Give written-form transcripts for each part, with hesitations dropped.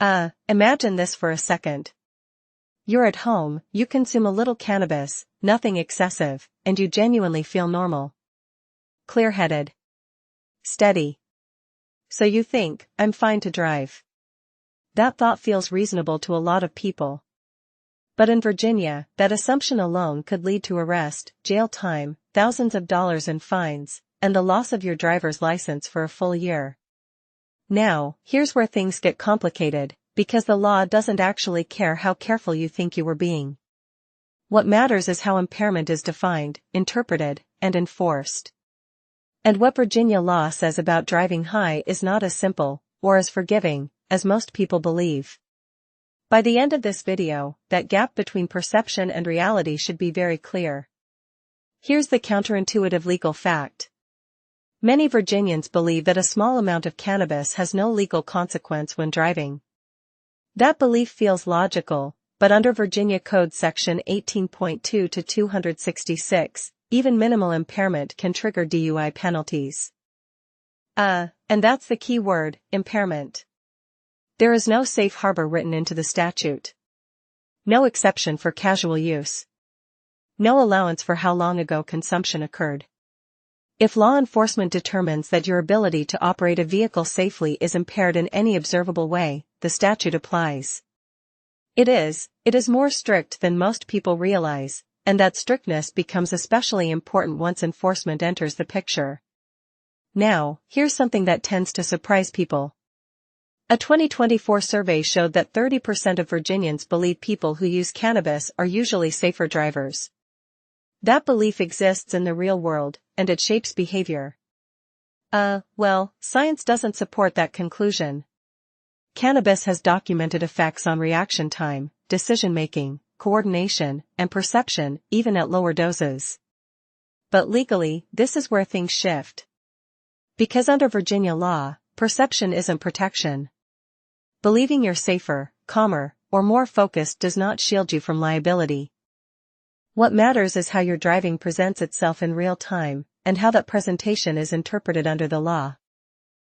Imagine this for a second. You're at home, you consume a little cannabis, nothing excessive, and you genuinely feel normal. Clear-headed. Steady. So you think, I'm fine to drive. That thought feels reasonable to a lot of people. But in Virginia, that assumption alone could lead to arrest, jail time, thousands of dollars in fines, and the loss of your driver's license for a full year. Now, here's where things get complicated, because the law doesn't actually care how careful you think you were being. What matters is how impairment is defined, interpreted, and enforced. And what Virginia law says about driving high is not as simple, or as forgiving, as most people believe. By the end of this video, that gap between perception and reality should be very clear. Here's the counterintuitive legal fact. Many Virginians believe that a small amount of cannabis has no legal consequence when driving. That belief feels logical, but under Virginia Code Section 18.2 to 266, even minimal impairment can trigger DUI penalties. And that's the key word, impairment. There is no safe harbor written into the statute. No exception for casual use. No allowance for how long ago consumption occurred. If law enforcement determines that your ability to operate a vehicle safely is impaired in any observable way, the statute applies. It is more strict than most people realize, and that strictness becomes especially important once enforcement enters the picture. Now, here's something that tends to surprise people. A 2024 survey showed that 30% of Virginians believe people who use cannabis are usually safer drivers. That belief exists in the real world, and it shapes behavior. Well, science doesn't support that conclusion. Cannabis has documented effects on reaction time, decision-making, coordination, and perception, even at lower doses. But legally, this is where things shift. Because under Virginia law, perception isn't protection. Believing you're safer, calmer, or more focused does not shield you from liability. What matters is how your driving presents itself in real time, and how that presentation is interpreted under the law.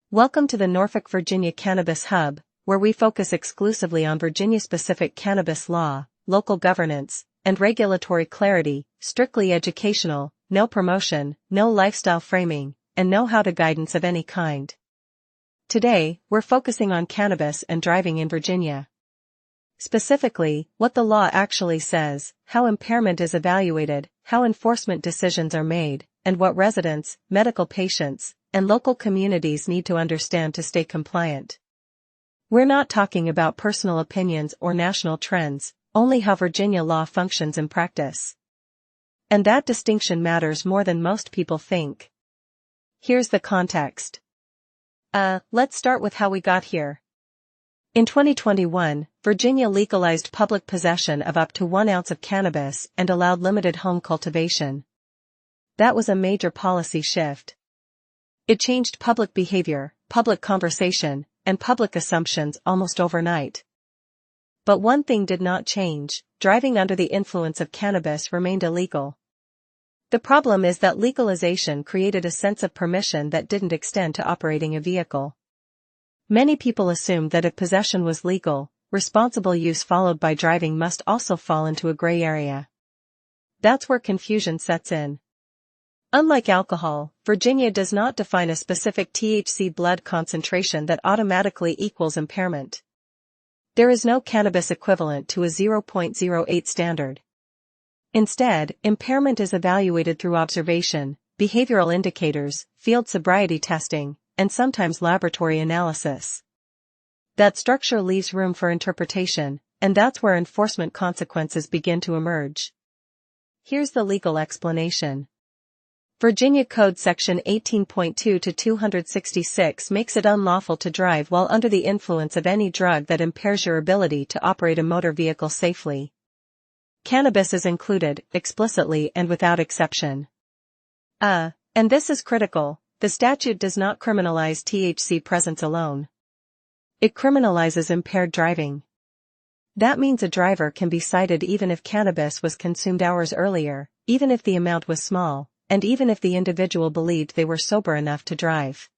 Welcome to the Norfolk, Virginia Cannabis Hub, where we focus exclusively on Virginia-specific cannabis law, local governance, and regulatory clarity, strictly educational, no promotion, no lifestyle framing, and no how-to guidance of any kind. Today, we're focusing on cannabis and driving in Virginia. Specifically, what the law actually says, how impairment is evaluated, how enforcement decisions are made, and what residents, medical patients, and local communities need to understand to stay compliant. We're not talking about personal opinions or national trends, only how Virginia law functions in practice. And that distinction matters more than most people think. Here's the context. Let's start with how we got here. In 2021, Virginia legalized public possession of up to 1 ounce of cannabis and allowed limited home cultivation. That was a major policy shift. It changed public behavior, public conversation, and public assumptions almost overnight. But one thing did not change: driving under the influence of cannabis remained illegal. The problem is that legalization created a sense of permission that didn't extend to operating a vehicle. Many people assumed that if possession was legal, responsible use followed by driving must also fall into a gray area. That's where confusion sets in. Unlike alcohol, Virginia does not define a specific THC blood concentration that automatically equals impairment. There is no cannabis equivalent to a 0.08 standard. Instead, impairment is evaluated through observation, behavioral indicators, field sobriety testing, and sometimes laboratory analysis. That structure leaves room for interpretation, and that's where enforcement consequences begin to emerge. Here's the legal explanation. Virginia Code Section 18.2 to 266 makes it unlawful to drive while under the influence of any drug that impairs your ability to operate a motor vehicle safely. Cannabis is included, explicitly and without exception. And this is critical, the statute does not criminalize THC presence alone. It criminalizes impaired driving. That means a driver can be cited even if cannabis was consumed hours earlier, even if the amount was small, and even if the individual believed they were sober enough to drive.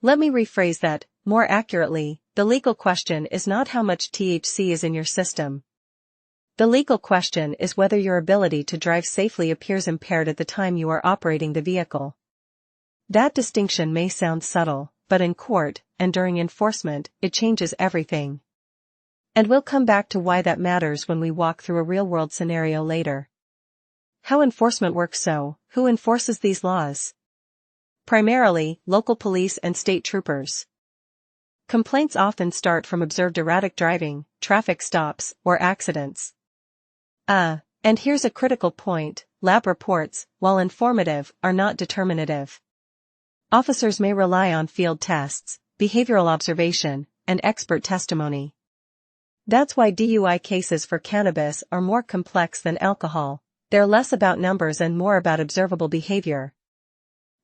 Let me rephrase that. More accurately, the legal question is not how much THC is in your system. The legal question is whether your ability to drive safely appears impaired at the time you are operating the vehicle. That distinction may sound subtle, but in court, and during enforcement, it changes everything. And we'll come back to why that matters when we walk through a real-world scenario later. How enforcement works. Who enforces these laws? Primarily, local police and state troopers. Complaints often start from observed erratic driving, traffic stops, or accidents. And here's a critical point, lab reports, while informative, are not determinative. Officers may rely on field tests, behavioral observation, and expert testimony. That's why DUI cases for cannabis are more complex than alcohol. They're less about numbers and more about observable behavior.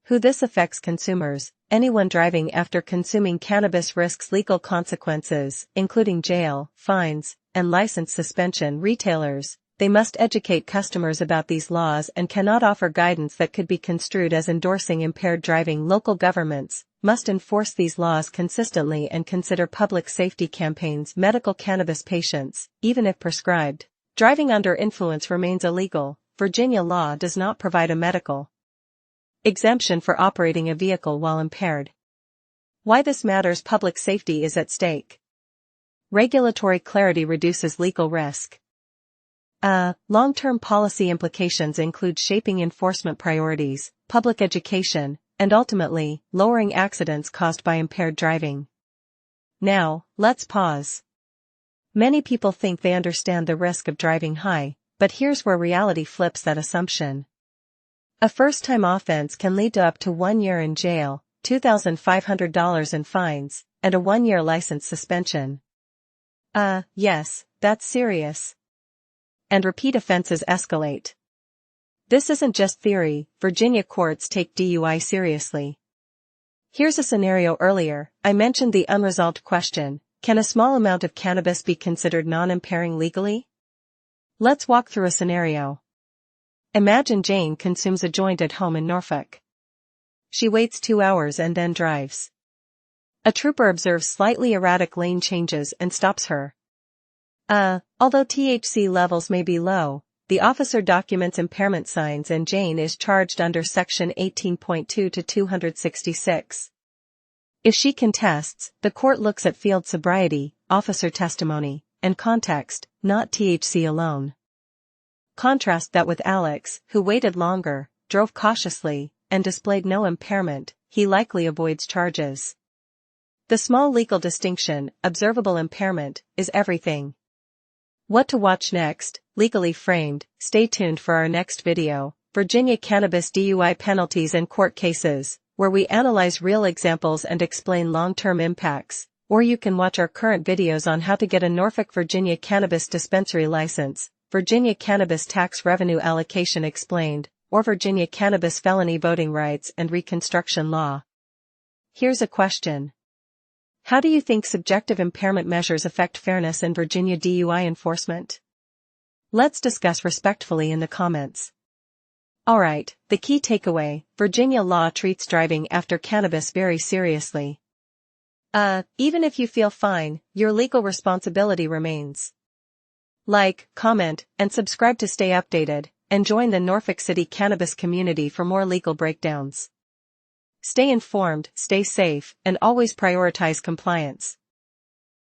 Who this affects: consumers. Anyone driving after consuming cannabis risks legal consequences, including jail, fines, and license suspension. Retailers. They must educate customers about these laws and cannot offer guidance that could be construed as endorsing impaired driving. Local governments must enforce these laws consistently and consider public safety campaigns. Medical cannabis patients, even if prescribed, driving under influence remains illegal. Virginia law does not provide a medical exemption for operating a vehicle while impaired. Why this matters: public safety is at stake. Regulatory clarity reduces legal risk. Long-term policy implications include shaping enforcement priorities, public education, and ultimately, lowering accidents caused by impaired driving. Now, let's pause. Many people think they understand the risk of driving high, but here's where reality flips that assumption. A first-time offense can lead to up to 1 year in jail, $2,500 in fines, and a 1-year license suspension. Yes, that's serious. And repeat offenses escalate. This isn't just theory. Virginia courts take DUI seriously. Here's a scenario. Earlier, I mentioned the unresolved question: can a small amount of cannabis be considered non-impairing legally? Let's walk through a scenario. Imagine Jane consumes a joint at home in Norfolk. She waits 2 hours and then drives. A trooper observes slightly erratic lane changes and stops her. Although THC levels may be low, the officer documents impairment signs and Jane is charged under Section 18.2 to 266. If she contests, the court looks at field sobriety, officer testimony, and context, not THC alone. Contrast that with Alex, who waited longer, drove cautiously, and displayed no impairment. He likely avoids charges. The small legal distinction, observable impairment, is everything. What to watch next? Legally framed. Stay tuned for our next video, Virginia Cannabis DUI Penalties and Court Cases, where we analyze real examples and explain long-term impacts. Or you can watch our current videos on how to get a Norfolk, Virginia cannabis dispensary license, Virginia Cannabis Tax Revenue Allocation Explained, or Virginia Cannabis Felony Voting Rights and Reconstruction Law. Here's a question. How do you think subjective impairment measures affect fairness in Virginia DUI enforcement? Let's discuss respectfully in the comments. Alright, the key takeaway: Virginia law treats driving after cannabis very seriously. Even if you feel fine, your legal responsibility remains. Like, comment, and subscribe to stay updated, and join the Norfolk City Cannabis Community for more legal breakdowns. Stay informed, stay safe, and always prioritize compliance.